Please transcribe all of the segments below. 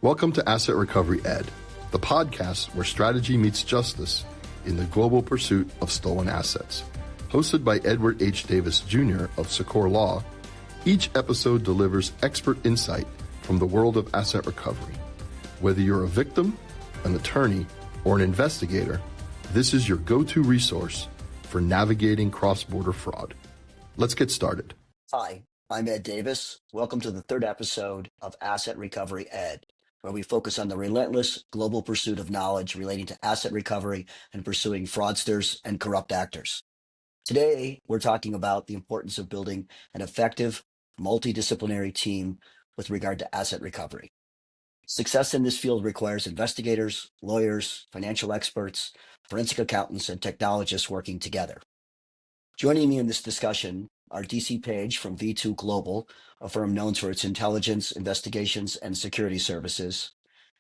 Welcome to Asset Recovery Ed, the podcast where strategy meets justice in the global pursuit of stolen assets. Hosted by Edward H. Davis Jr. of Secor Law, each episode delivers expert insight from the world of asset recovery. Whether you're a victim, an attorney, or an investigator, this is your go-to resource for navigating cross-border fraud. Let's get started. Hi, I'm Ed Davis. Welcome to the third episode of Asset Recovery Ed, where we focus on the relentless global pursuit of knowledge relating to asset recovery and pursuing fraudsters and corrupt actors. Today, we're talking about the importance of building an effective, multidisciplinary team with regard to asset recovery. Success in this field requires investigators, lawyers, financial experts, forensic accountants, and technologists working together. Joining me in this discussion are DC Page from V2 Global, a firm known for its intelligence, investigations, and security services,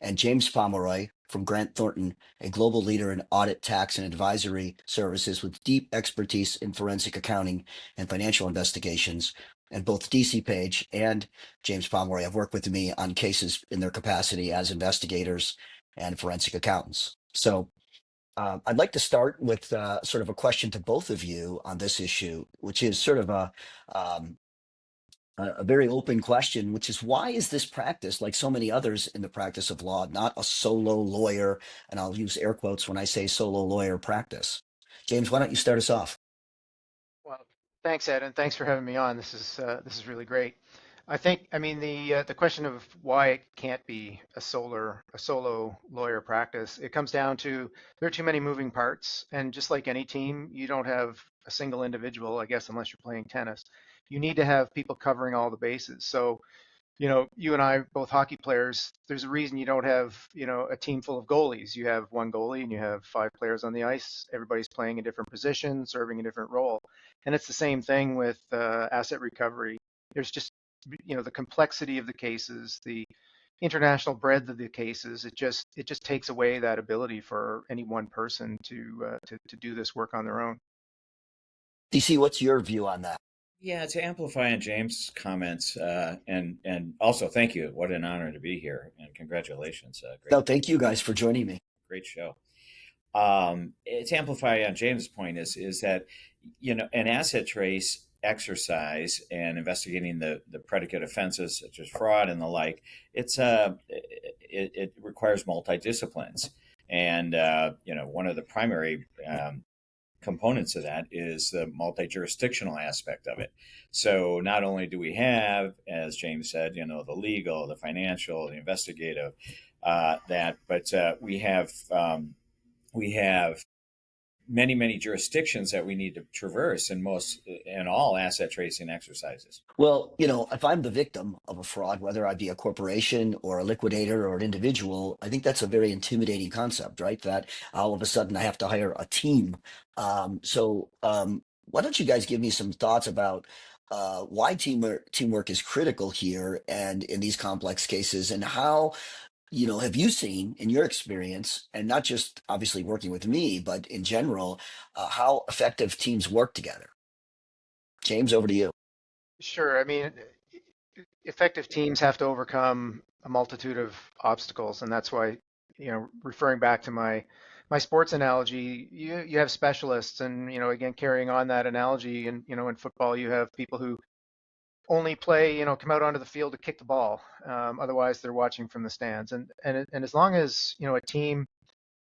and James Pomeroy from Grant Thornton, a global leader in audit, tax, and advisory services with deep expertise in forensic accounting and financial investigations. And both DC Page and James Pomeroy have worked with me on cases in their capacity as investigators and forensic accountants. So I'd like to start with sort of a question to both of you on this issue, which is sort of a very open question, which is why is this practice, like so many others in the practice of law, not a solo lawyer, and I'll use air quotes when I say solo lawyer practice? James, why don't you start us off? Well, thanks, Ed, and thanks for having me on. This is really great. The question of why it can't be a solo lawyer practice, it comes down to there are too many moving parts, and just like any team, you don't have a single individual, I guess, unless you're playing tennis. You need to have people covering all the bases. So, you and I, both hockey players, there's a reason you don't have, a team full of goalies. You have one goalie and you have five players on the ice. Everybody's playing a different position, serving a different role. And it's the same thing with asset recovery. There's just, the complexity of the cases, the international breadth of the cases. It just takes away that ability for any one person to do this work on their own. DC, what's your view on that? Yeah, to amplify on James' comments, and also thank you. What an honor to be here, and congratulations. No, thank you guys for joining me. Great show. To amplify on James' point is that an asset trace exercise and investigating the predicate offenses such as fraud and the like, it requires multidisciplines, and one of the primary components of that is the multi-jurisdictional aspect of it. So not only do we have, as James said, the legal, the financial, the investigative, but we have many jurisdictions that we need to traverse in all asset tracing exercises. Well, if I'm the victim of a fraud, whether I be a corporation or a liquidator or an individual, I think that's a very intimidating concept, right? That all of a sudden I have to hire a team. So why don't you guys give me some thoughts about why teamwork is critical here and in these complex cases, and how have you seen in your experience, and not just obviously working with me, but in general, how effective teams work together? James, over to you. Sure. Effective teams have to overcome a multitude of obstacles, and that's why, referring back to my sports analogy, you have specialists, and again, carrying on that analogy, and in football, you have people who only play, come out onto the field to kick the ball. Otherwise, they're watching from the stands. And as long as a team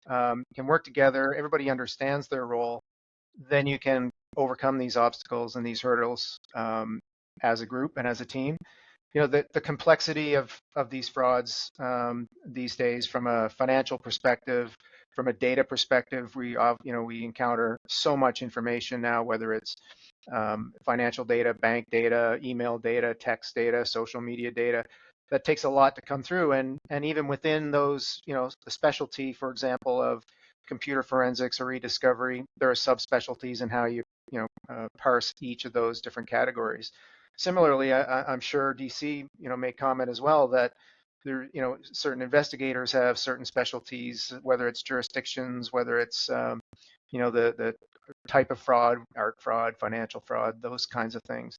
can work together, everybody understands their role, then you can overcome these obstacles and these hurdles as a group and as a team. The complexity of these frauds these days, from a financial perspective, from a data perspective, we encounter so much information now, whether it's financial data, bank data, email data, text data, social media data. That takes a lot to come through, and even within those, the specialty, for example, of computer forensics or e-discovery, there are subspecialties in how you parse each of those different categories. Similarly, I'm sure DC may comment as well that there, certain investigators have certain specialties, whether it's jurisdictions, whether it's the type of fraud, art fraud, financial fraud, those kinds of things.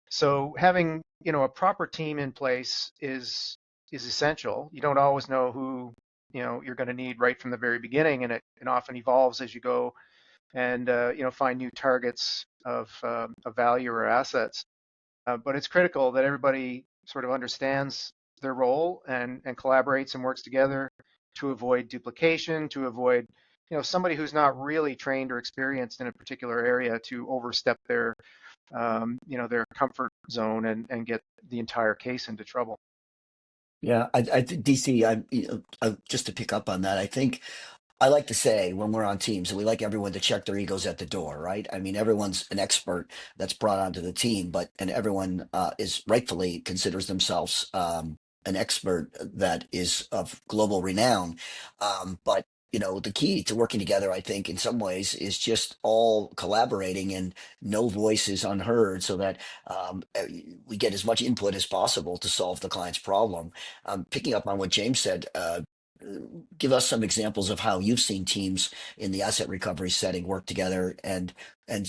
So having a proper team in place is is essential. You don't always know who you're going to need right from the very beginning, and it often evolves as you go and find new targets of value or assets. But it's critical that everybody sort of understands their role and collaborates and works together to avoid duplication, to avoid somebody who's not really trained or experienced in a particular area to overstep their comfort zone and get the entire case into trouble. Yeah, I think DC. Just to pick up on that, I think I like to say when we're on teams that we like everyone to check their egos at the door, right? I mean, everyone's an expert that's brought onto the team, and everyone is rightfully considers themselves an expert that is of global renown. But the key to working together, I think, in some ways, is just all collaborating and no voice is unheard, so that we get as much input as possible to solve the client's problem. Picking up on what James said. Give us some examples of how you've seen teams in the asset recovery setting work together, and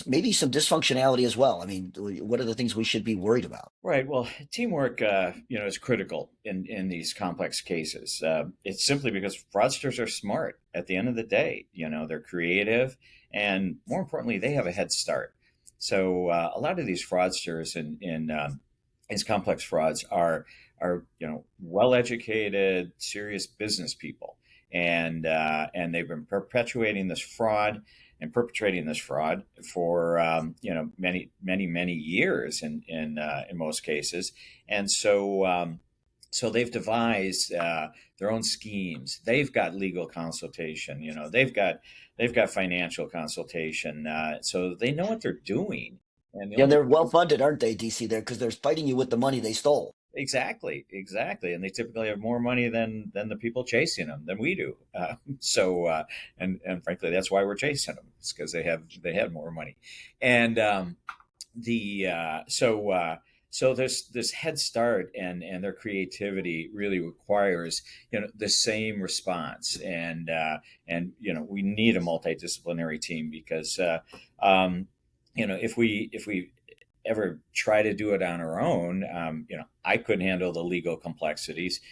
maybe some dysfunctionality as well. I mean, what are the things we should be worried about? Right. Well, teamwork, is critical in these complex cases. It's simply because fraudsters are smart. At the end of the day, they're creative, and more importantly, they have a head start. So a lot of these fraudsters in these complex frauds are well educated, serious business people, and they've been perpetuating this fraud and perpetrating this fraud for many years in most cases, and so they've devised their own schemes. They've got legal consultation. They've got financial consultation. So they know what they're doing. And the Yeah, only they're well funded, aren't they, DC? There because they're fighting you with the money they stole. Exactly, and they typically have more money than the people chasing them than we do. And frankly, that's why we're chasing them. It's because they have more money, and the so this head start and their creativity really requires the same response, and we need a multidisciplinary team because if we ever try to do it on our own, I couldn't handle the legal complexities.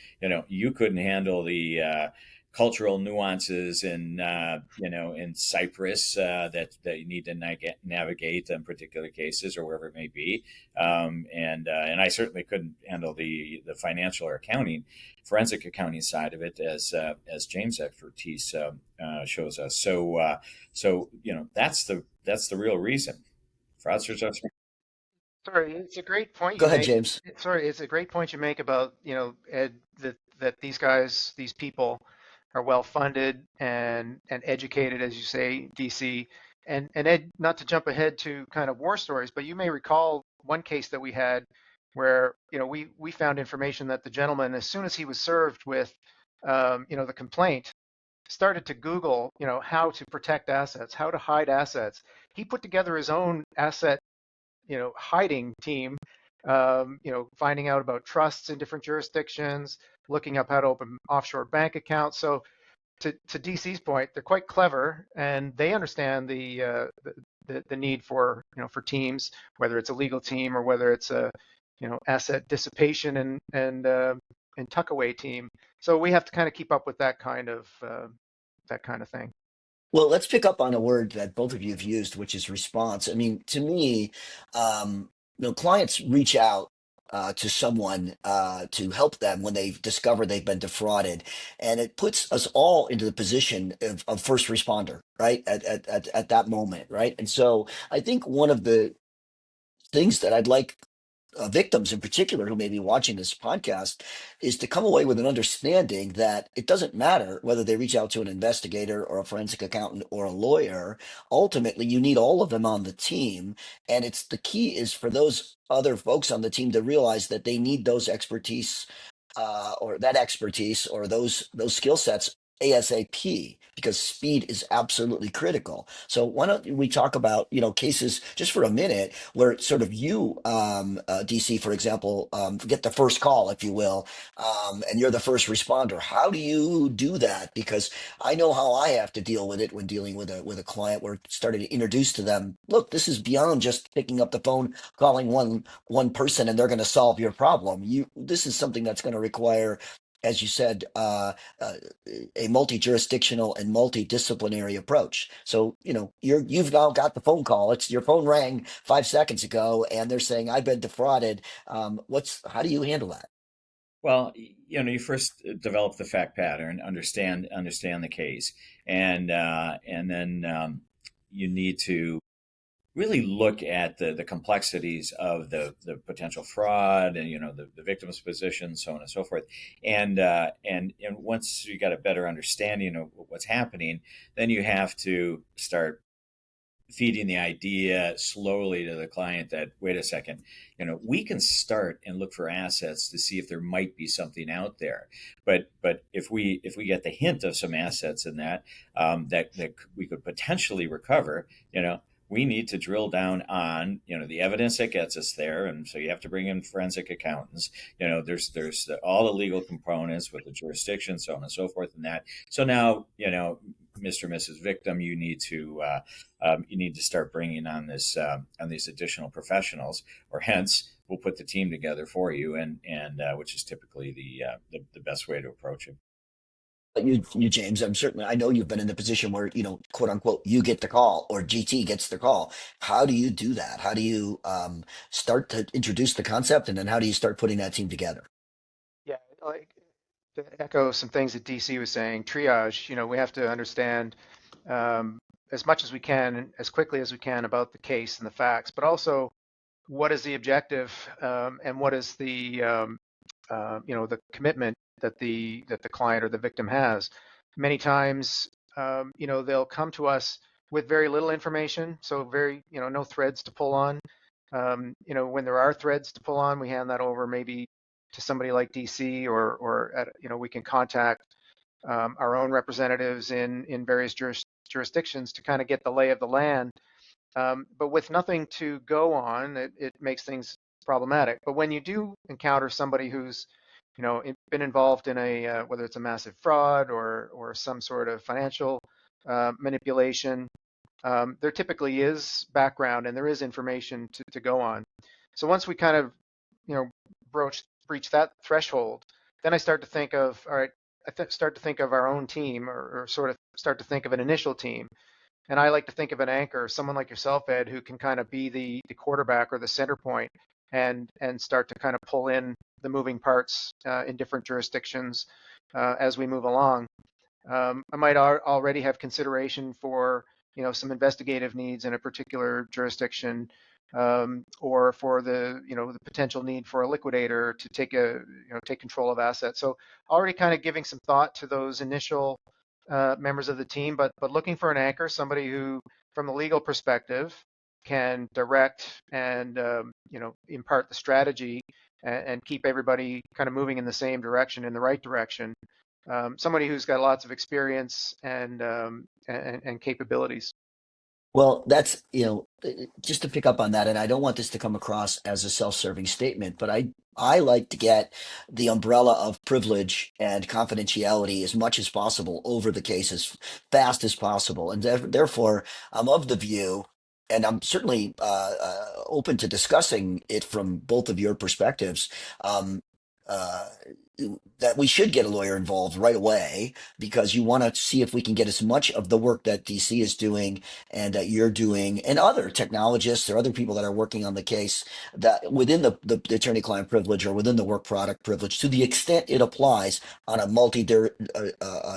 You couldn't handle the cultural nuances in Cyprus that you need to navigate in particular cases or wherever it may be. And I certainly couldn't handle the financial or forensic accounting side of it as James' expertise shows us. So that's the real reason. Fraudsters are. Sorry, it's a great point Go you ahead, make. James. Sorry, it's a great point you make about, Ed, that these guys, these people are well funded and educated, as you say, DC. And Ed, not to jump ahead to kind of war stories, but you may recall one case that we had where, we found information that the gentleman, as soon as he was served with, the complaint, started to Google, how to protect assets, how to hide assets. He put together his own asset hiding team, finding out about trusts in different jurisdictions, looking up how to open offshore bank accounts. So to DC's point, they're quite clever and they understand the need for teams, whether it's a legal team or whether it's a asset dissipation and tuck away team. So we have to kind of keep up with that kind of thing. Well, let's pick up on a word that both of you have used, which is response. I mean, to me, clients reach out to someone to help them when they discover they've been defrauded, and it puts us all into the position of first responder, right? At that moment, right? And so I think one of the things that I'd like victims in particular who may be watching this podcast is to come away with an understanding that it doesn't matter whether they reach out to an investigator or a forensic accountant or a lawyer. Ultimately, you need all of them on the team. And it's the key is for those other folks on the team to realize that they need those expertise or that expertise or those skill sets ASAP, because speed is absolutely critical. So why don't we talk about, cases just for a minute where sort of you, DC, for example, get the first call, if you will, and you're the first responder. How do you do that? Because I know how I have to deal with it when dealing with a client. We're starting to introduce to them, look, this is beyond just picking up the phone, calling one person, and they're going to solve your problem. This is something that's going to require, as you said, a multi-jurisdictional and multidisciplinary approach. So, you've now got the phone call. It's your phone rang 5 seconds ago, and they're saying, "I've been defrauded." How do you handle that? Well, you first develop the fact pattern, understand the case, and then you need to really look at the complexities of the potential fraud and the victim's position, so on and so forth. And once you got a better understanding of what's happening, then you have to start feeding the idea slowly to the client that, wait a second, we can start and look for assets to see if there might be something out there. But if we get the hint of some assets in that we could potentially recover, we need to drill down on the evidence that gets us there, and so you have to bring in forensic accountants. There's all the legal components with the jurisdiction, so on and so forth, and that. So now Mr. and Mrs. Victim, you need to start bringing on these additional professionals, or hence we'll put the team together for you, and which is typically the best way to approach it. You, James, I know you've been in the position where, quote unquote, you get the call or GT gets the call. How do you do that? How do you start to introduce the concept, and then how do you start putting that team together? Yeah, like to echo some things that DC was saying, triage, we have to understand as much as we can, as quickly as we can about the case and the facts, but also what is the objective and what is the commitment that the client or the victim has. Many times, they'll come to us with very little information, so very, no threads to pull on. When there are threads to pull on, we hand that over maybe to somebody like DC, or we can contact our own representatives in various jurisdictions to kind of get the lay of the land. But with nothing to go on, it makes things problematic. But when you do encounter somebody who's been involved in whether it's a massive fraud or some sort of financial manipulation, there typically is background and there is information to go on. So once we kind of breach that threshold, then I start to think of, all right, start to think of our own team, or sort of start to think of an initial team. And I like to think of an anchor, someone like yourself, Ed, who can kind of be the quarterback or the center point, and start to kind of pull in the moving parts in different jurisdictions as we move along. I might already have consideration for some investigative needs in a particular jurisdiction, or for the potential need for a liquidator to take control of assets. So already kind of giving some thought to those initial members of the team, but looking for an anchor, somebody who, from the legal perspective, can direct and impart the strategy, and keep everybody kind of moving in the same direction, in the right direction. Somebody who's got lots of experience and capabilities. Well, that's, just to pick up on that, and I don't want this to come across as a self-serving statement, but I like to get the umbrella of privilege and confidentiality as much as possible over the case as fast as possible. And therefore, I'm of the view, and I'm certainly open to discussing it from both of your perspectives, um, uh, that we should get a lawyer involved right away, because you want to see if we can get as much of the work that DC is doing and that you're doing, and other technologists or other people that are working on the case, that within the attorney-client privilege or within the work product privilege, to the extent it applies on a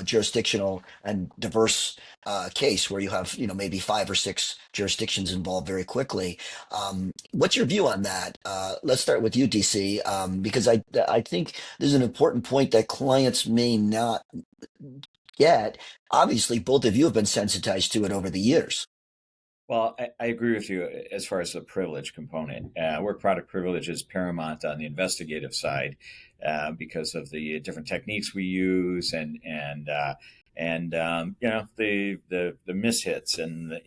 jurisdictional and diverse case where you have maybe 5 or 6 jurisdictions involved very quickly. What's your view on that? Let's start with you, DC, because I think this is an important point that clients may not get. Obviously, both of you have been sensitized to it over the years. Well, I agree with you as far as the privilege component. Work product privilege is paramount on the investigative side because of the different techniques we use, and and the mishits, and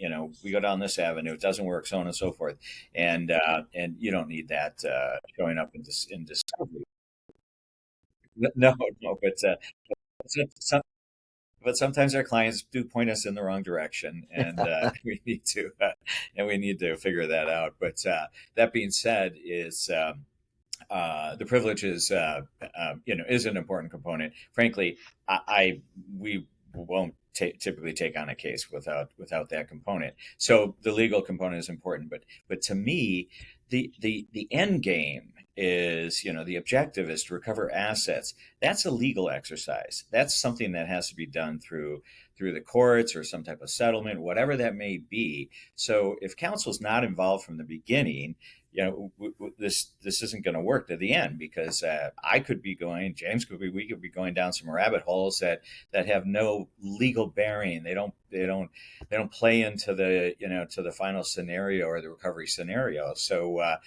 we go down this avenue, it doesn't work, so on and so forth, and you don't need that showing up in discovery. No, no, some, but sometimes our clients do point us in the wrong direction, and we need to figure that out. But that being said, is the privilege is an important component. Frankly, we won't typically take on a case without that component. So the legal component is important, but to me, the end game is, the objective is to recover assets. That's a legal exercise. That's something that has to be done through the courts or some type of settlement, whatever that may be. So if counsel's not involved from the beginning, this isn't going to work to the end, because I could be going, James could be, we could be going down some rabbit holes that have no legal bearing. They don't play into the to the final scenario or the recovery scenario. So I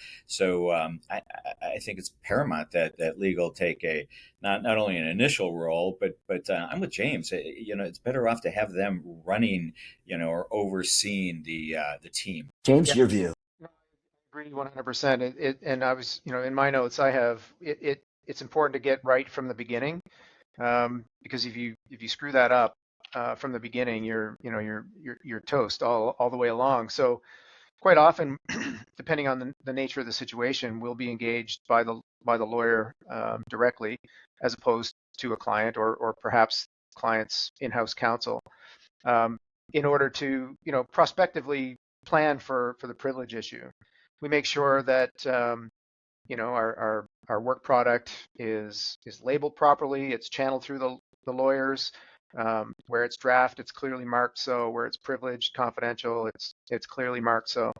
think it's paramount that legal take a not only an initial role, but I'm with James. It's better off to have them running or overseeing the team. James, Yeah, your view. no, I agree 100%. And I was, in my notes, I have it's important to get right from the beginning, because if you screw that up from the beginning, you're toast all the way along. So quite often, depending on the nature of the situation, we'll be engaged by the lawyer directly, as opposed to a client, or perhaps client's in-house counsel, um, in order to prospectively plan for the privilege issue. We make sure that our work product is labeled properly. It's channeled through the lawyers. Where it's draft, it's clearly marked so. Where it's privileged, confidential, it's clearly marked so.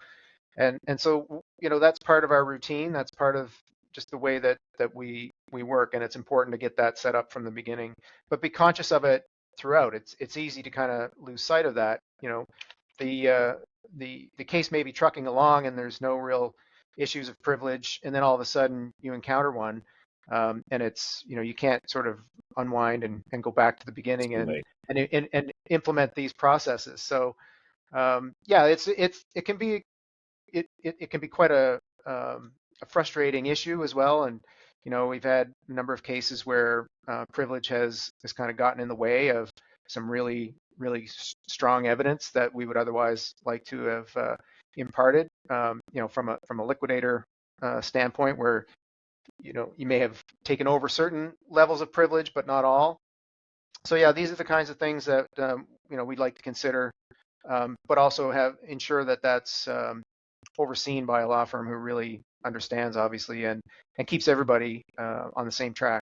And so that's part of our routine. That's part of just the way that we work, and it's important to get that set up from the beginning. But be conscious of it throughout. It's easy to kind of lose sight of that. The case may be trucking along, and there's no real issues of privilege, and then all of a sudden you encounter one, and it's you can't sort of unwind and go back to the beginning and implement these processes. So yeah, it can be it can be quite a frustrating issue as well. And we've had a number of cases where privilege has kind of gotten in the way of some really strong evidence that we would otherwise like to have imparted. From a liquidator standpoint, where you may have taken over certain levels of privilege, but not all. So yeah, these are the kinds of things that we'd like to consider, but also ensure that that's overseen by a law firm who really understands, obviously, and keeps everybody on the same track.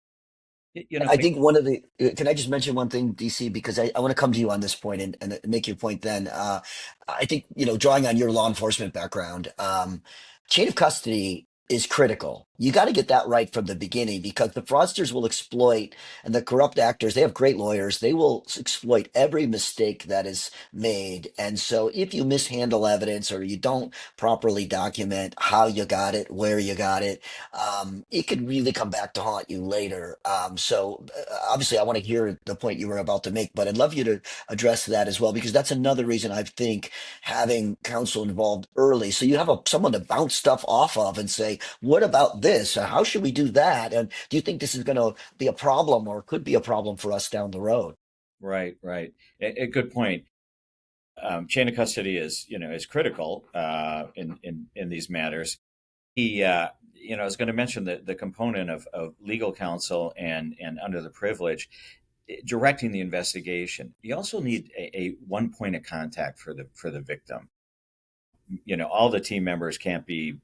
I think one of the, can I just mention one thing, DC, because I want to come to you on this point and make your point then. I think, drawing on your law enforcement background, chain of custody is critical. You got to get that right from the beginning, because the fraudsters will exploit, and the corrupt actors, they have great lawyers. They will exploit every mistake that is made. And so if you mishandle evidence, or you don't properly document how you got it, where you got it, it could really come back to haunt you later. Obviously, I want to hear the point you were about to make, but I'd love you to address that as well, because that's another reason I think having counsel involved early, so you have someone to bounce stuff off of and say, what about this? How should we do that? And do you think this is going to be a problem, or could be a problem for us down the road? Right. A good point. Chain of custody is critical in these matters. I was going to mention the component of legal counsel and under the privilege, directing the investigation. You also need a one point of contact for the victim. All the team members can't be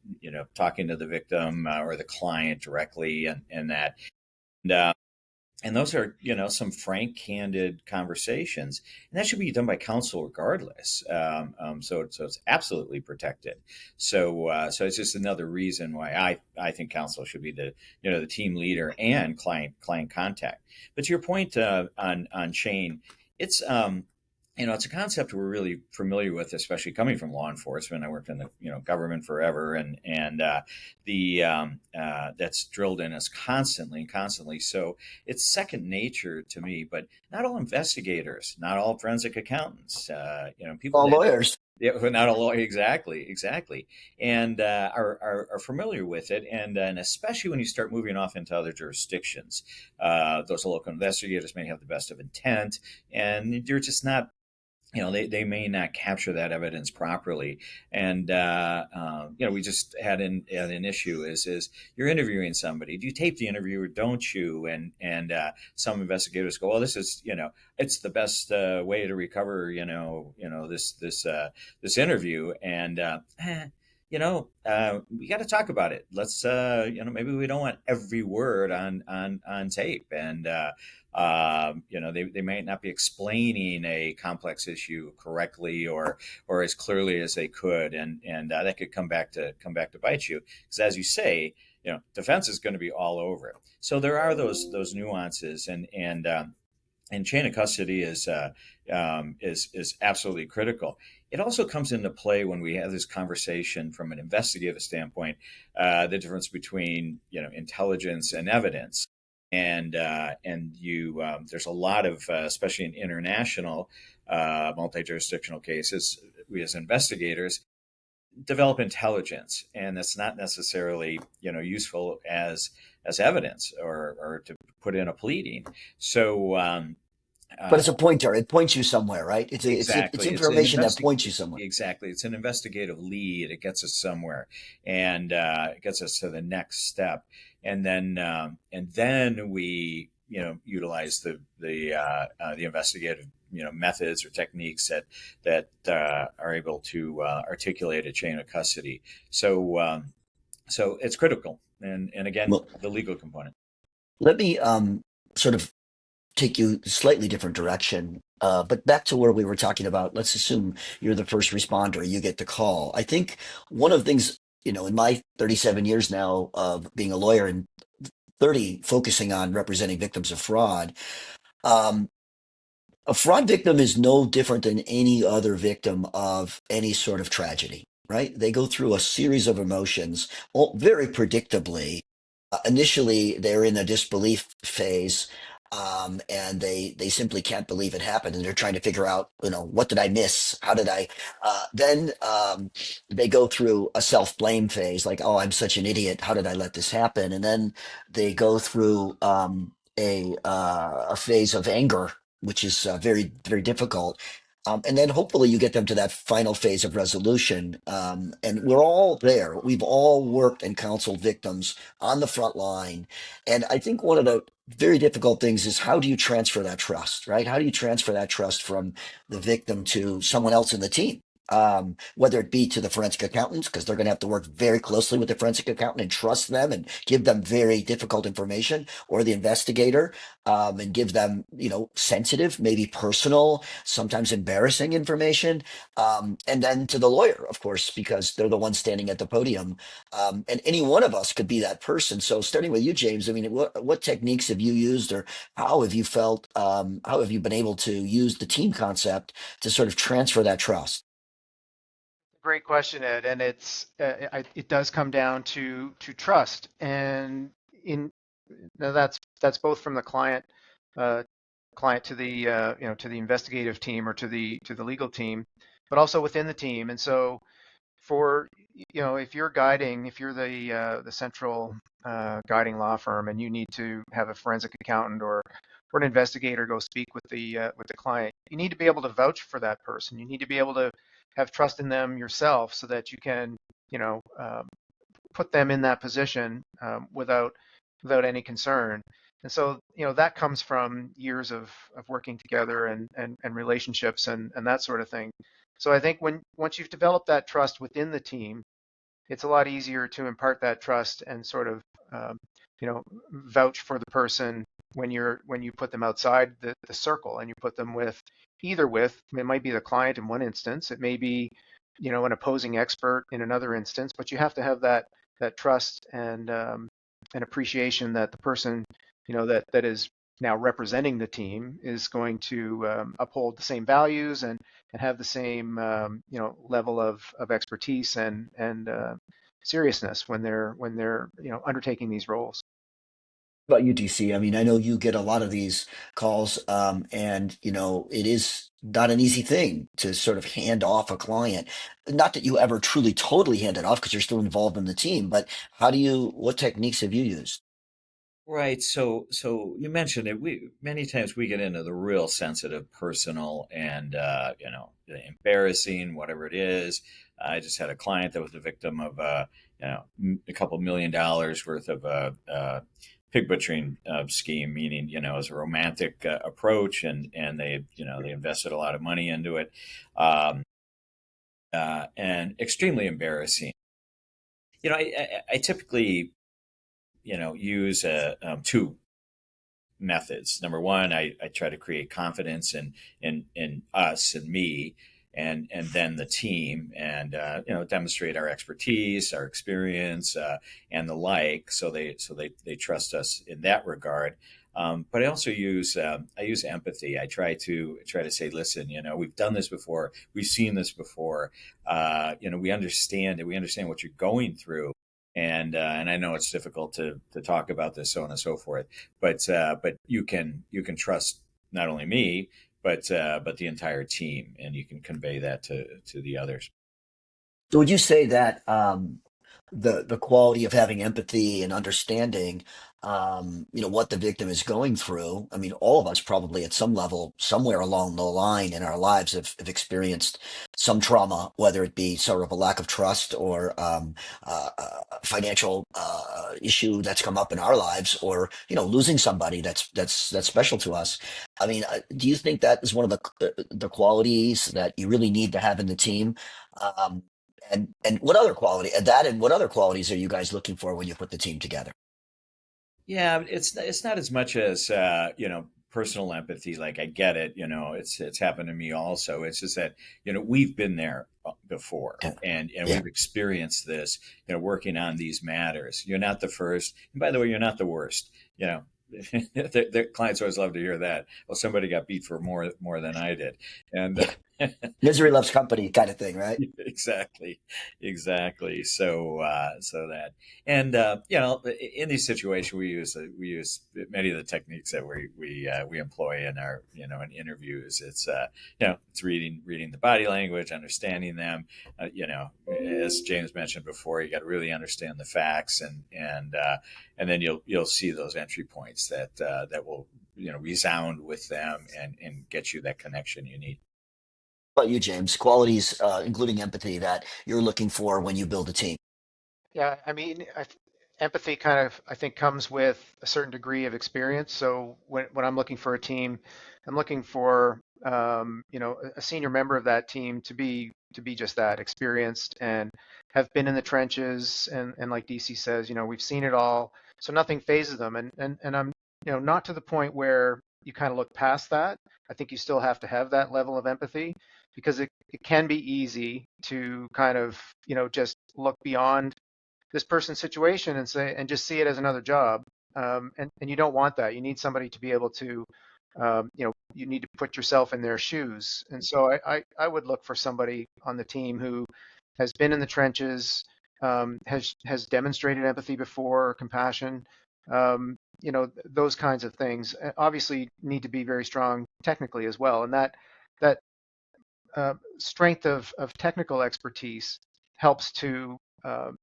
talking to the victim or the client directly, and that. And those are, some candid conversations, and that should be done by counsel regardless. So it's absolutely protected. So it's just another reason why I think counsel should be the team leader and client contact. But to your point on Shane, it's it's a concept we're really familiar with, especially coming from law enforcement. I worked in the government forever, and the that's drilled in us constantly and constantly. So it's second nature to me. But not all investigators, not all forensic accountants, people All that lawyers. yeah, well, not a lawyer, exactly, and are familiar with it, and especially when you start moving off into other jurisdictions, those local investigators may have the best of intent, and you're just not they may not capture that evidence properly. And, we just had an issue is you're interviewing somebody. Do you tape the interview or don't you? And some investigators go, well, this is, it's the best way to recover, this interview. And, we got to talk about it. Let's, maybe we don't want every word on tape. And, they might not be explaining a complex issue correctly or as clearly as they could, and that could come back to bite you, because as you say, defense is going to be all over it. So there are those nuances, and chain of custody is absolutely critical. It also comes into play when we have this conversation from an investigative standpoint, the difference between intelligence and evidence. And you there's a lot of especially in international multi-jurisdictional cases, we as investigators develop intelligence, and that's not necessarily useful as evidence or to put in a pleading. So But it's a pointer. It points you somewhere, right? It's exactly, it's an information that points you somewhere. exactly, it's an investigative lead. It gets us somewhere, and it gets us to the next step, and then we utilize the investigative methods or techniques that are able to articulate a chain of custody. So it's critical, and again, Well, the legal component. let me sort of take you a slightly different direction. But back to where we were talking about, let's assume you're the first responder, you get the call. I think one of the things, in my 37 years now of being a lawyer and 30 focusing on representing victims of fraud, um, a fraud victim is no different than any other victim of any sort of tragedy, right? They go through a series of emotions, all very predictably. Initially, they're in a disbelief phase, and they simply can't believe it happened, and they're trying to figure out, what did I miss? How did I? Then they go through a self blame phase, like, oh, I'm such an idiot. How did I let this happen? And then they go through a phase of anger, which is very very difficult. And then hopefully you get them to that final phase of resolution. And we're all there. We've all worked and counseled victims on the front line. And I think one of the very difficult things is, how do you transfer that trust, right? How do you transfer that trust from the victim to someone else in the team? Whether it be to the forensic accountants, because they're going to have to work very closely with the forensic accountant and trust them and give them very difficult information, or the investigator, and give them, sensitive, maybe personal, sometimes embarrassing information. And then to the lawyer, of course, because they're the ones standing at the podium. And any one of us could be that person. So starting with you, James, I mean, what techniques have you used, or how have you felt, how have you been able to use the team concept to sort of transfer that trust? Great question, Ed, and it does come down to trust, and in now that's both from the uh, client to the to the investigative team or to the legal team, but also within the team. And so for if you're the central guiding law firm, and you need to have a forensic accountant or an investigator go speak with the client, you need to be able to vouch for that person. You need to be able to have trust in them yourself, so that you can you know um, put them in that position without any concern. And so, that comes from years of working together and relationships and that sort of thing. So I think once you've developed that trust within the team, it's a lot easier to impart that trust and sort of um, vouch for the person when you put them outside the circle, and you put them with it might be the client in one instance, it may be an opposing expert in another instance, but you have to have that trust and appreciation that the person that is now representing the team is going to uphold the same values and have the same level of expertise and seriousness when they're undertaking these roles. About UTC, I mean, I know you get a lot of these calls, and it is not an easy thing to sort of hand off a client. Not that you ever truly totally hand it off because you're still involved in the team, but what techniques have you used? Right. So you mentioned it. We many times we get into the real sensitive, personal, and embarrassing, whatever it is. I just had a client that was a victim of a couple $1 million worth of pig butchering scheme, meaning it was a romantic approach, and they invested a lot of money into it, um, and extremely embarrassing. I typically use two methods. Number one, I try to create confidence in us and me, and then the team, and demonstrate our expertise, our experience, and the like, so they trust us in that regard. But I also use empathy. I try to say, listen, we've done this before, we've seen this before. We understand it. We understand what you're going through, and I know it's difficult to talk about this, so on and so forth. But you can trust not only me, but the entire team, and you can convey that to the others. So would you say that the quality of having empathy and understanding, what the victim is going through? I mean, all of us probably at some level, somewhere along the line in our lives, have experienced some trauma, whether it be sort of a lack of trust or a financial issue that's come up in our lives, or losing somebody that's special to us. I mean, do you think that is one of the qualities that you really need to have in the team? Um, and what other qualities are you guys looking for when you put the team together? Yeah, it's not as much as personal empathy. Like, I get it. It's happened to me also. It's just that we've been there before, Yeah. and Yeah. we've experienced this. Working on these matters. You're not the first, and by the way, you're not the worst. The clients always love to hear that. Well, somebody got beat for more than I did, and Yeah. Misery loves company kind of thing, right? exactly, exactly. So that, and in these situations, we use many of the techniques that we employ in our in interviews. It's reading the body language, understanding them. As James mentioned before, you got to really understand the facts, and then you'll see those entry points that will resound with them, and get you that connection you need. How about you, James? Qualities, including empathy, that you're looking for when you build a team. Yeah, I mean, empathy kind of, I think, comes with a certain degree of experience. So when I'm looking for a team, I'm looking for a senior member of that team to be just that, experienced and have been in the trenches. And like DC says, we've seen it all, so nothing phases them. And I'm not to the point where you kind of look past that. I think you still have to have that level of empathy because it can be easy to kind of just look beyond this person's situation and just see it as another job. And you don't want that. You need somebody to be able to, you need to put yourself in their shoes. And so I would look for somebody on the team who has been in the trenches, has demonstrated empathy before, compassion, those kinds of things. Obviously, need to be very strong technically as well. And that strength of technical expertise helps to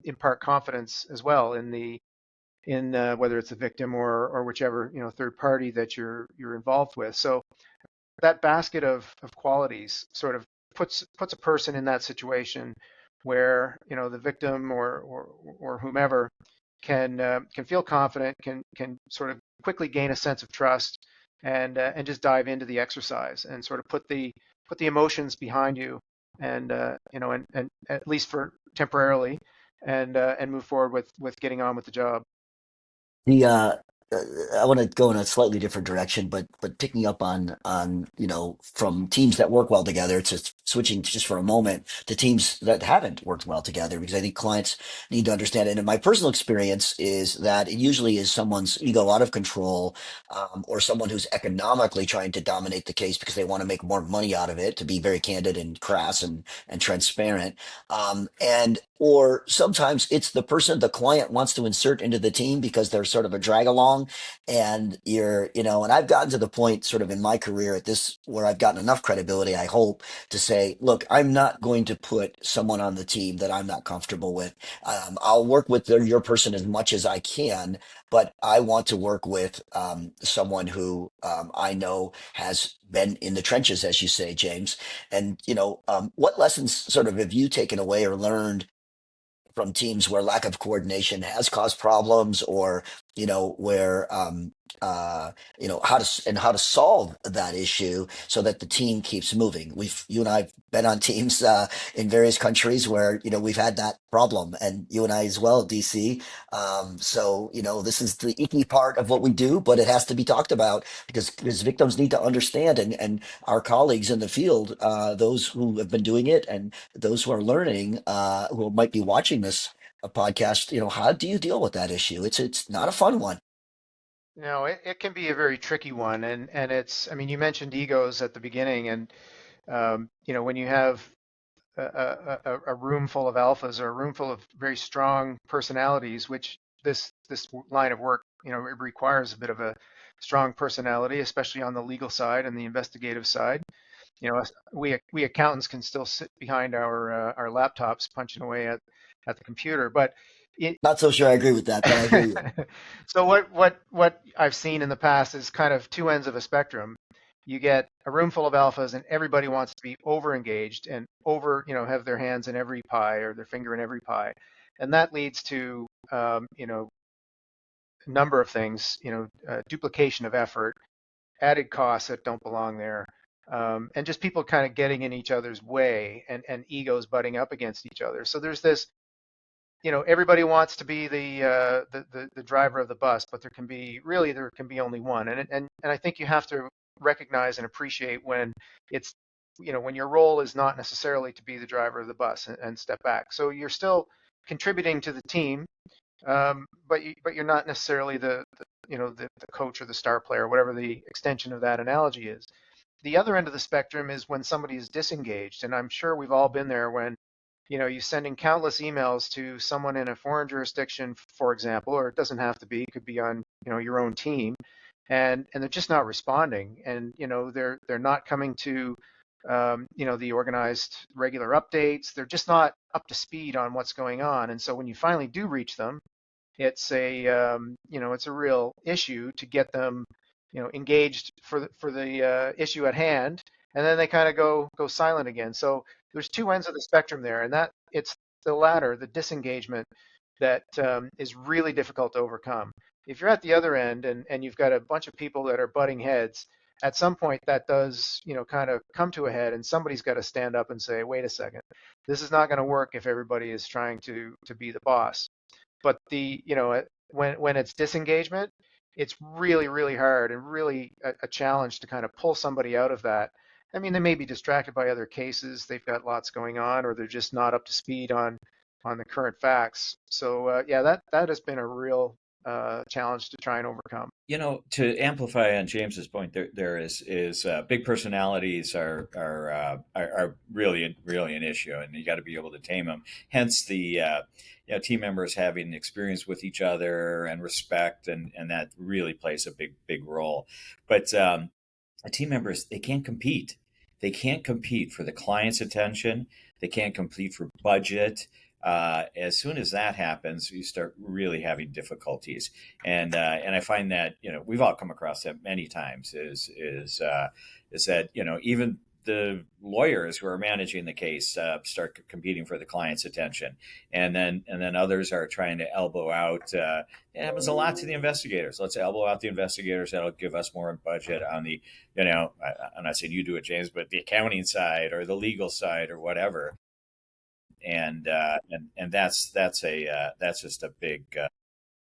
impart confidence as well in whether it's a victim or whichever third party that you're involved with. So that basket of qualities sort of puts a person in that situation where the victim or whomever can feel confident, can sort of quickly gain a sense of trust and just dive into the exercise and sort of put the emotions behind you and at least for temporarily and move forward with getting on with the job. I want to go in a slightly different direction, but picking up on from teams that work well together to switching just for a moment to teams that haven't worked well together, because I think clients need to understand it. And my personal experience is that it usually is someone's ego out of control, or someone who's economically trying to dominate the case because they want to make more money out of it. To be very candid and crass and transparent, and or sometimes it's the person the client wants to insert into the team because they're sort of a drag along, and and I've gotten to the point sort of in my career at this where I've gotten enough credibility, I hope, to say, look, I'm not going to put someone on the team that I'm not comfortable with. I'll work with your person as much as I can, but I want to work with someone who I know has been in the trenches, as you say, James. And what lessons sort of have you taken away or learned from teams where lack of coordination has caused problems, or where how to solve that issue so that the team keeps moving? You and I've been on teams in various countries where we've had that problem, and you and I as well, DC. So this is the icky part of what we do, but it has to be talked about because victims need to understand, and our colleagues in the field, those who have been doing it and those who are learning, who might be watching this podcast, how do you deal with that issue? It's not a fun one. It can be a very tricky one, and I mean, you mentioned egos at the beginning, and when you have a room full of alphas or a room full of very strong personalities, which this line of work, it requires a bit of a strong personality, especially on the legal side and the investigative side. We accountants can still sit behind our laptops punching away at the computer, but it, Not so sure I agree with that, but I hear you. so what I've seen in the past is kind of two ends of a spectrum. You get a room full of alphas and everybody wants to be over engaged and have their hands in every pie or their finger in every pie. And that leads to, a number of things, duplication of effort, added costs that don't belong there, and just people kind of getting in each other's way, and egos butting up against each other. So there's this, everybody wants to be the driver of the bus, but there can be only one. And I think you have to recognize and appreciate when it's, when your role is not necessarily to be the driver of the bus, and step back. So you're still contributing to the team, but you're not necessarily the coach or the star player, whatever the extension of that analogy is. The other end of the spectrum is when somebody is disengaged, and I'm sure we've all been there when you're sending countless emails to someone in a foreign jurisdiction, for example, or it doesn't have to be, it could be on your own team, and they're just not responding, and they're not coming to the organized regular updates. They're just not up to speed on what's going on, and so when you finally do reach them, it's a real issue to get them engaged for the issue at hand, and then they kind of go silent again. So there's two ends of the spectrum there, and that it's the latter, the disengagement, that is really difficult to overcome. If you're at the other end, and you've got a bunch of people that are butting heads, at some point that does kind of come to a head, and somebody's got to stand up and say, wait a second, this is not going to work if everybody is trying to be the boss. But when it's disengagement, it's really, really hard, and really a challenge to kind of pull somebody out of that. I mean, they may be distracted by other cases, they've got lots going on, or they're just not up to speed on the current facts. So yeah, that has been a real challenge to try and overcome. To amplify on James's point, there is big personalities are really an issue, and you got to be able to tame them. Hence the team members having experience with each other and respect, and that really plays a big role. But team members, they can't compete. They can't compete for the client's attention. They can't compete for budget. As soon as that happens, you start really having difficulties, and I find that we've all come across that many times. Is that even the lawyers who are managing the case start competing for the client's attention, and then others are trying to elbow out. It happens a lot to the investigators. Let's elbow out the investigators. That'll give us more budget on the I'm not saying you do it, James, but the accounting side or the legal side or whatever. And that's just a big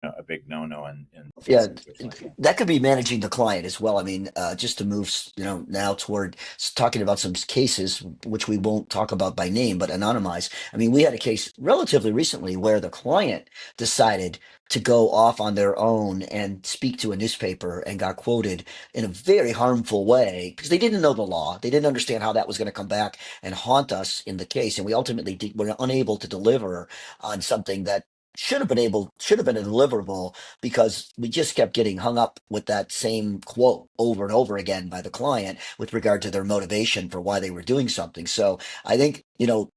a big no-no in Yeah, particular. that could be managing the client as well. I mean, just to move, now toward talking about some cases, which we won't talk about by name, but anonymize. I mean, we had a case relatively recently where the client decided to go off on their own and speak to a newspaper and got quoted in a very harmful way because they didn't know the law. They didn't understand how that was going to come back and haunt us in the case. And we ultimately were unable to deliver on something that should have been a deliverable because we just kept getting hung up with that same quote over and over again by the client with regard to their motivation for why they were doing something. So I think,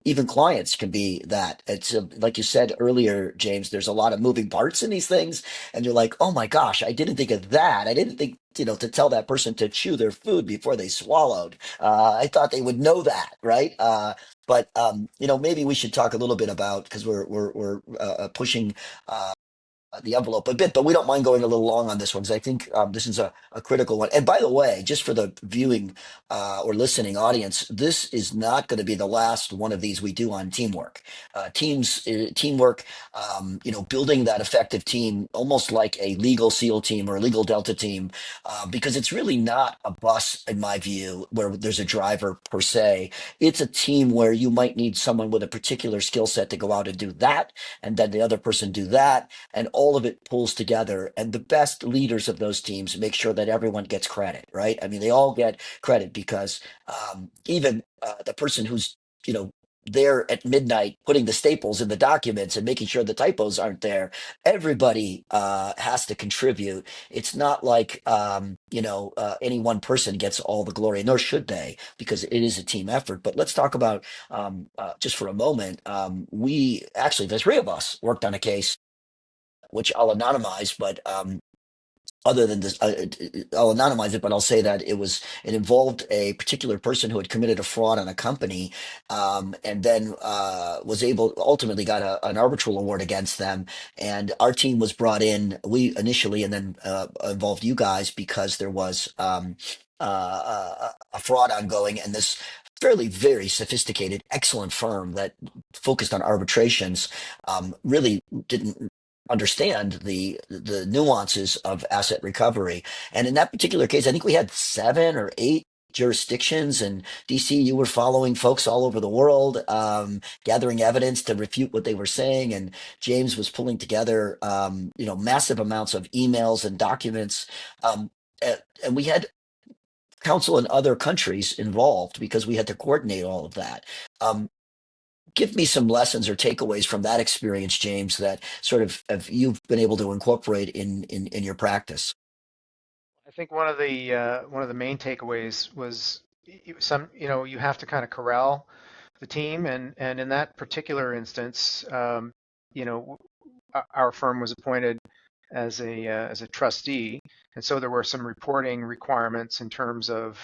even clients can be that. It's like you said earlier, James, there's a lot of moving parts in these things. And you're like, oh my gosh, I didn't think of that. I didn't think, to tell that person to chew their food before they swallowed. I thought they would know that, right? But maybe we should talk a little bit about because we're pushing the envelope a bit, but we don't mind going a little long on this one because I think this is a critical one. And by the way, just for the viewing or listening audience, this is not going to be the last one of these we do on teamwork. Teamwork, building that effective team, almost like a legal SEAL team or a legal Delta team, because it's really not a bus, in my view, where there's a driver per se. It's a team where you might need someone with a particular skill set to go out and do that, and then the other person do that, and all of it pulls together. And the best leaders of those teams make sure that everyone gets credit, right? I mean, they all get credit because even the person who's, there at midnight putting the staples in the documents and making sure the typos aren't there, everybody has to contribute. It's not like, any one person gets all the glory, nor should they, because it is a team effort. But let's talk about, just for a moment, we actually, the three of us worked on a case which I'll anonymize, but other than this, I'll anonymize it, but I'll say that it involved a particular person who had committed a fraud on a company, and then was ultimately got an arbitral award against them. And our team was brought in, we initially, and then involved you guys because there was a fraud ongoing, and this fairly very sophisticated, excellent firm that focused on arbitrations really didn't understand the nuances of asset recovery. And in that particular case, I think we had 7 or 8 jurisdictions. And DC, you were following folks all over the world, gathering evidence to refute what they were saying. And James was pulling together, massive amounts of emails and documents. And we had counsel in other countries involved because we had to coordinate all of that. Give me some lessons or takeaways from that experience, James, that sort of you've been able to incorporate in your practice. I think one of the main takeaways was you have to kind of corral the team, and in that particular instance, you know our firm was appointed as a trustee, and so there were some reporting requirements in terms of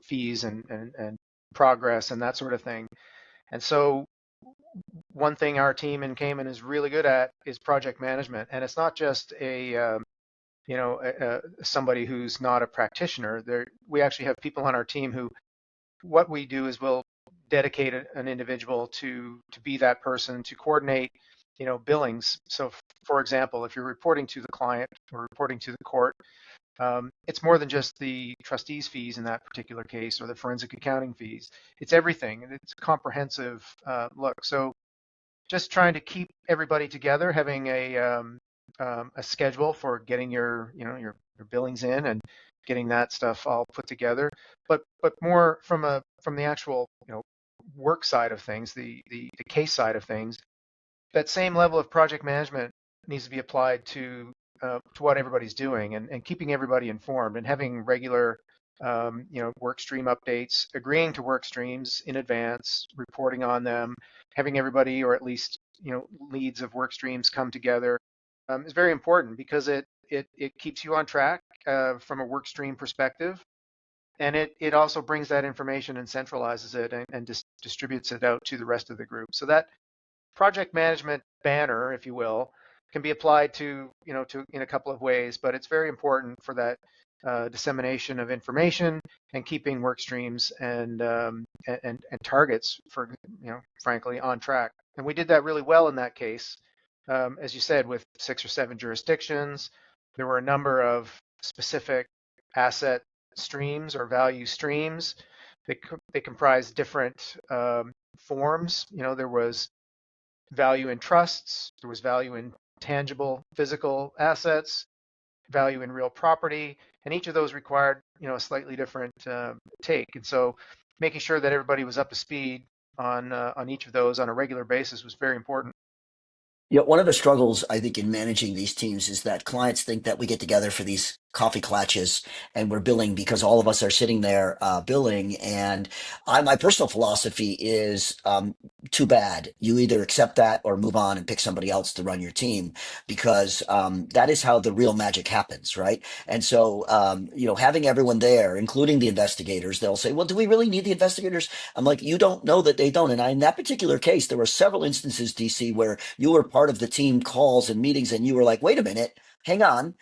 fees and progress and that sort of thing. And so one thing our team in Cayman is really good at is project management, and it's not just somebody who's not a practitioner. We actually have people on our team who, what we do is we'll dedicate an individual to be that person to coordinate, billings. So, for example, if you're reporting to the client or reporting to the court, it's more than just the trustees' fees in that particular case or the forensic accounting fees. It's everything, and it's a comprehensive look. So, just trying to keep everybody together, having a schedule for getting your billings in and getting that stuff all put together, but more from the actual work side of things, the case side of things. That same level of project management needs to be applied to what everybody's doing, and keeping everybody informed and having regular work stream updates, agreeing to work streams in advance, reporting on them, having everybody, or at least leads of work streams, come together is very important because it keeps you on track from a work stream perspective, and it also brings that information and centralizes it and distributes it out to the rest of the group. So that project management banner, if you will, can be applied to in a couple of ways, but it's very important for that dissemination of information and keeping work streams and targets, for frankly, on track. And we did that really well in that case. as you said, with 6 or 7 jurisdictions. There were a number of specific asset streams or value streams. They comprised different forms. There was value in trusts, there was value in tangible physical assets, value in real property, and each of those required a slightly different take. And so making sure that everybody was up to speed on each of those on a regular basis was very important. One of the struggles I think in managing these teams is that clients think that we get together for these coffee clatches and we're billing because all of us are sitting there billing. And my personal philosophy is too bad. You either accept that or move on and pick somebody else to run your team, because that is how the real magic happens, right? And so, having everyone there, including the investigators, they'll say, well, do we really need the investigators? I'm like, you don't know that they don't. And in that particular case, there were several instances, DC, where you were part of the team calls and meetings and you were like, wait a minute, hang on.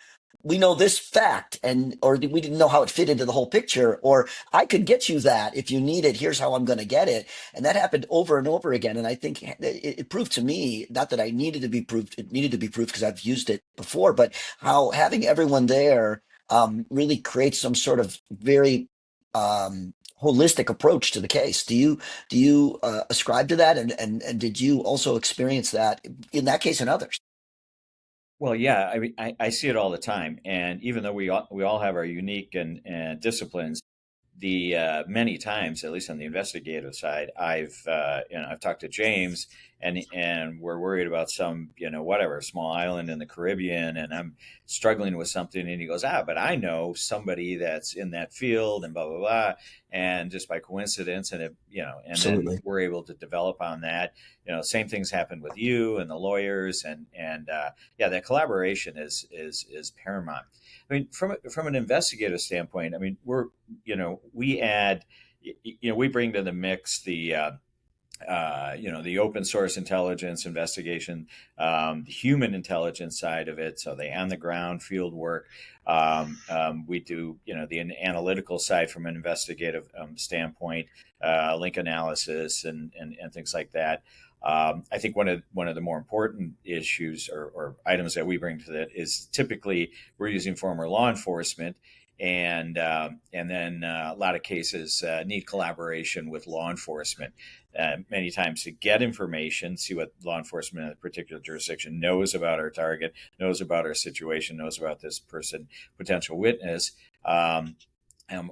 We know this fact, or we didn't know how it fit into the whole picture, or I could get you that if you need it. Here's how I'm going to get it. And that happened over and over again. And I think it proved to me, not that I needed to be proved, it needed to be proved because I've used it before, but how having everyone there really creates some sort of very holistic approach to the case. Do you ascribe to that, and did you also experience that in that case and others? Well, yeah, I mean, I see it all the time, and even though we all have our unique and disciplines, the many times, at least on the investigative side, I've talked to James, and we're worried about some whatever small island in the Caribbean, and I'm struggling with something, and he goes, but I know somebody that's in that field, and blah blah blah, and just by coincidence, and then Absolutely. we're able to develop on that. Same things happened with you and the lawyers, and yeah, that collaboration is paramount. I mean, from an investigative standpoint, I mean, we add, we bring to the mix the open source intelligence investigation, the human intelligence side of it. So the on the ground field work. We do, the analytical side from an investigative standpoint, link analysis and things like that. I think one of the more important issues or items that we bring to that is typically we're using former law enforcement, and then a lot of cases need collaboration with law enforcement. Many times to get information, see what law enforcement in a particular jurisdiction knows about our target, knows about our situation, knows about this person, potential witness.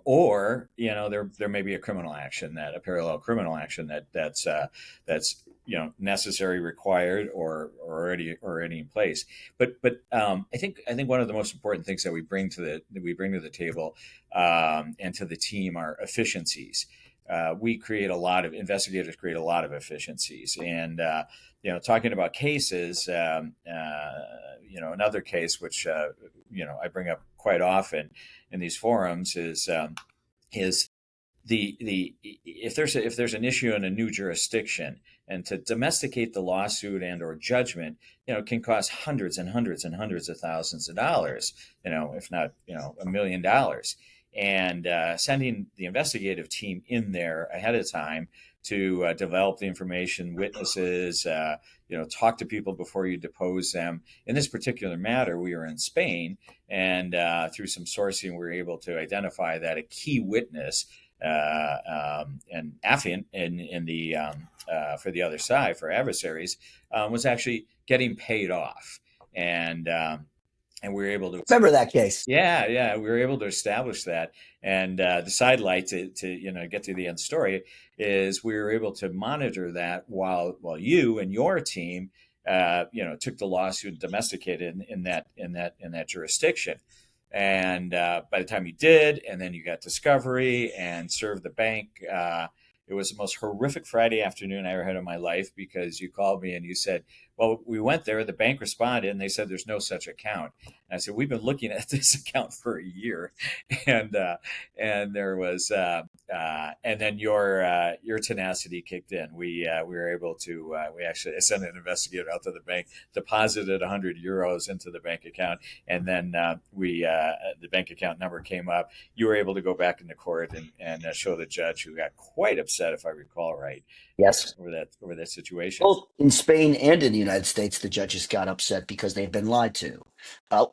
Or there may be a parallel criminal action that's necessary, required, or already in place. But I think one of the most important things that we bring to the table and to the team are efficiencies. Investigators create a lot of efficiencies, and talking about cases, another case which I bring up quite often in these forums is the if there's an issue in a new jurisdiction, and to domesticate the lawsuit and or judgment, can cost hundreds and hundreds and hundreds of thousands of dollars, if not $1 million, and sending the investigative team in there ahead of time to develop the information, witnesses, talk to people before you depose them. In this particular matter, we were in Spain, and through some sourcing, we were able to identify that a key witness and affiant in the for the other side, for adversaries, was actually getting paid off, and we were able to Remember that case? Yeah, we were able to establish that. And the sidelight to get to the end story is we were able to monitor that while you and your team took the lawsuit and domesticated in that jurisdiction. And by the time you did, and then you got discovery and served the bank, it was the most horrific Friday afternoon I ever had in my life, because you called me and you said, well, we went there, the bank responded, and they said there's no such account. And I said, we've been looking at this account for a year. And there was and then your tenacity kicked in. We were able to we actually sent an investigator out to the bank, deposited 100 euros into the bank account, and then the bank account number came up. You were able to go back into court and show the judge, who got quite upset upset, if I recall right, Yes. over that situation. Both in Spain and in the United States, the judges got upset because they've been lied to,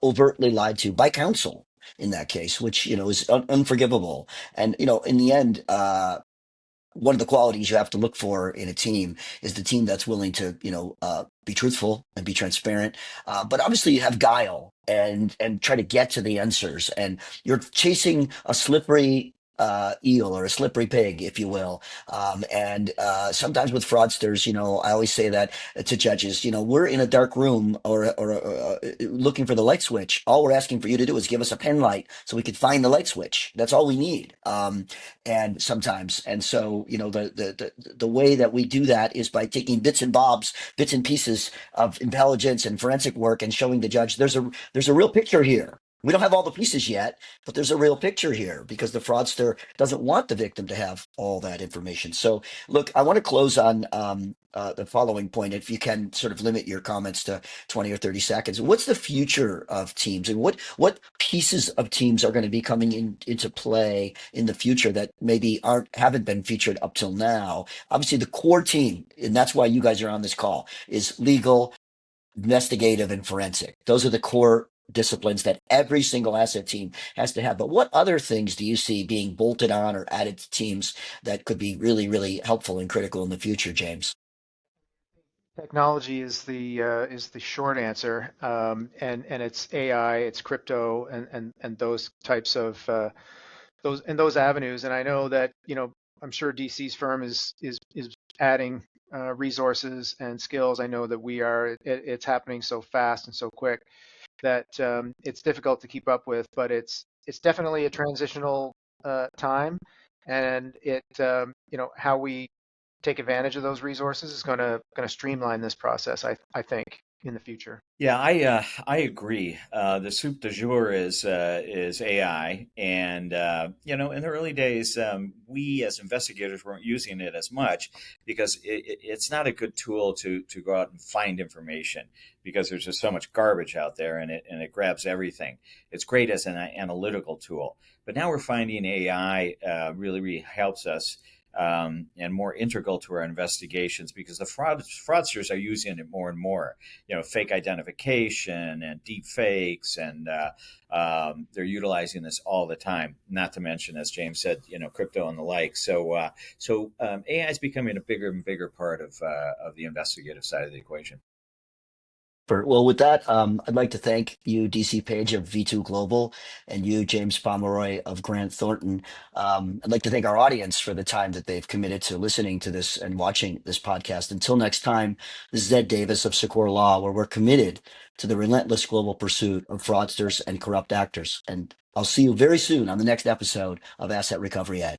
overtly lied to by counsel in that case, which, is unforgivable. And, in the end, one of the qualities you have to look for in a team is the team that's willing to, be truthful and be transparent. But obviously, you have guile and try to get to the answers. And you're chasing a slippery eel or a slippery pig, if you will. And sometimes with fraudsters, I always say that to judges, we're in a dark room or looking for the light switch. All we're asking for you to do is give us a pen light so we could find the light switch. That's all we need. And sometimes, and so, the way that we do that is by taking bits and bobs, bits and pieces of intelligence and forensic work and showing the judge there's a real picture here. We don't have all the pieces yet, but there's a real picture here because the fraudster doesn't want the victim to have all that information. So, look, I want to close on the following point. If you can sort of limit your comments to 20 or 30 seconds, what's the future of teams, and what pieces of teams are going to be coming into play in the future that maybe haven't been featured up till now? Obviously, the core team, and that's why you guys are on this call, is legal, investigative, and forensic. Those are the core disciplines that every single asset team has to have. But what other things do you see being bolted on or added to teams that could be really, really helpful and critical in the future, James? Technology is the short answer, and it's AI, it's crypto, and those types of those avenues. And I know that I'm sure DC's firm is adding resources and skills. I know that we are. It's happening so fast and so quick that it's difficult to keep up with. But it's definitely a transitional time, and how we take advantage of those resources is going to streamline this process. I think in the future. Yeah, I agree. The soup du jour is AI, and in the early days, we as investigators weren't using it as much because it's not a good tool to go out and find information because there's just so much garbage out there, and it grabs everything. It's great as an analytical tool, but now we're finding AI really helps us. And more integral to our investigations because the fraudsters are using it more and more. Fake identification and deep fakes, and they're utilizing this all the time. Not to mention, as James said, crypto and the like. So AI is becoming a bigger and bigger part of the investigative side of the equation. Well, with that, I'd like to thank you, DC Page of V2 Global, and you, James Pomeroy of Grant Thornton. I'd like to thank our audience for the time that they've committed to listening to this and watching this podcast. Until next time, this is Ed Davis of Secure Law, where we're committed to the relentless global pursuit of fraudsters and corrupt actors. And I'll see you very soon on the next episode of Asset Recovery Ed.